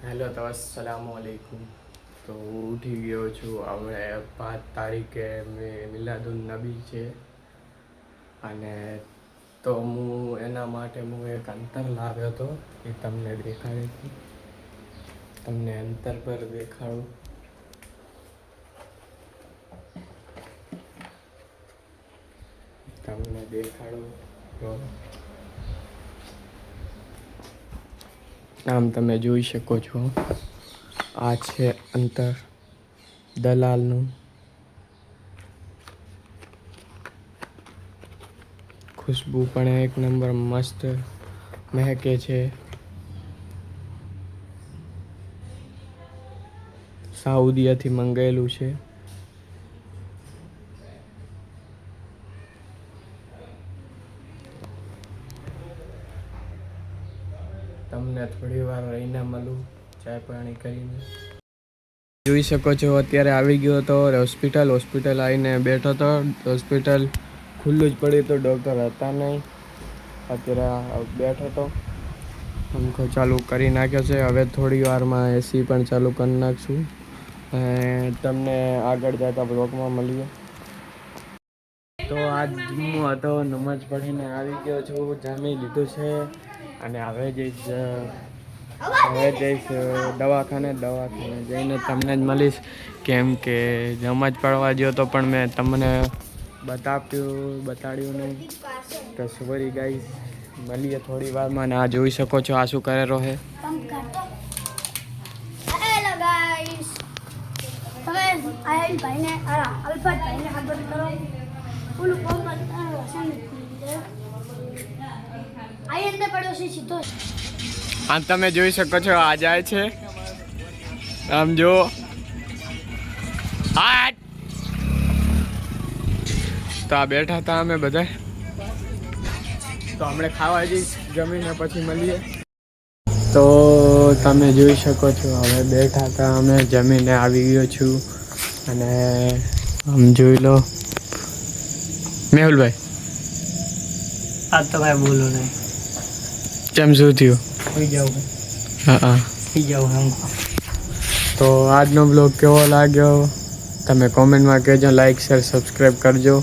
Hello તો અસલામુઅલૈકુમ. તો ઉઠી ગયો છું. હવે 5 તારીખે મિલાદુન નબી છે અને તો હું એના માટે હું એક અંતર લાવ્યો હતો એ તમને દેખાડી તમને અંતર પર દેખાડું. તમને દેખાડું તો આમ તમે જોઈ શકો છો. આ છે અંતર દલાલનું. ખુશ્બુ પણ એક નંબર મસ્ત મહેકે છે. સાઉદીયાથી મંગાવેલું છે. તમને થોડી વાર રહીને મળું ચાય પાણી કરીને. જોઈ શકો છો અત્યારે આવી ગયો હતો હોસ્પિટલ આવીને બેઠો હતો. હોસ્પિટલ ખુલ્લું જ પડ્યું તો ડૉક્ટર હતા નહીં. અત્યારે બેઠો હતો. પંખો ચાલુ કરી નાખ્યો છે. હવે થોડી વારમાં એસી પણ ચાલુ કરી નાખશું અને તમને આગળ જતા બ્લોગમાં મળીએ. તો આજ હું હતો નમાજ પઢીને આવી ગયો છું. જામી લીધું છે અને હવે જઈશ દવાખાને જઈને તમને જ મળીશ. કેમ કે નમાજ પढ़વા ગયો તો પણ મેં તમને બતાડ્યું નહીં. તો સોરી ગાઈસ, મળીએ થોડી વારમાં. ને આ જોઈ શકો છો આ શું કરેલો છે. આમ તમે જોઈ શકો છો આ જાય છે. આમ જો તો આ બેઠા હતા અમે બધા. તો આપણે ખાવા જઈશ જમીને પછી મળીએ. તો તમે જોઈ શકો છો હવે બેઠા હતા અમે જમીને આવી ગયો છું. અને આમ જોઈ લો મેહુલભાઈ. આ તો કાંઈ બોલો નહીં. કેમ શું થયું? સુઈ જાઉં. હા સુઈ જાઉં. તો આજનો બ્લોગ કેવો લાગ્યો તમે કોમેન્ટમાં કહેજો. લાઈક શેર સબસ્ક્રાઈબ કરજો.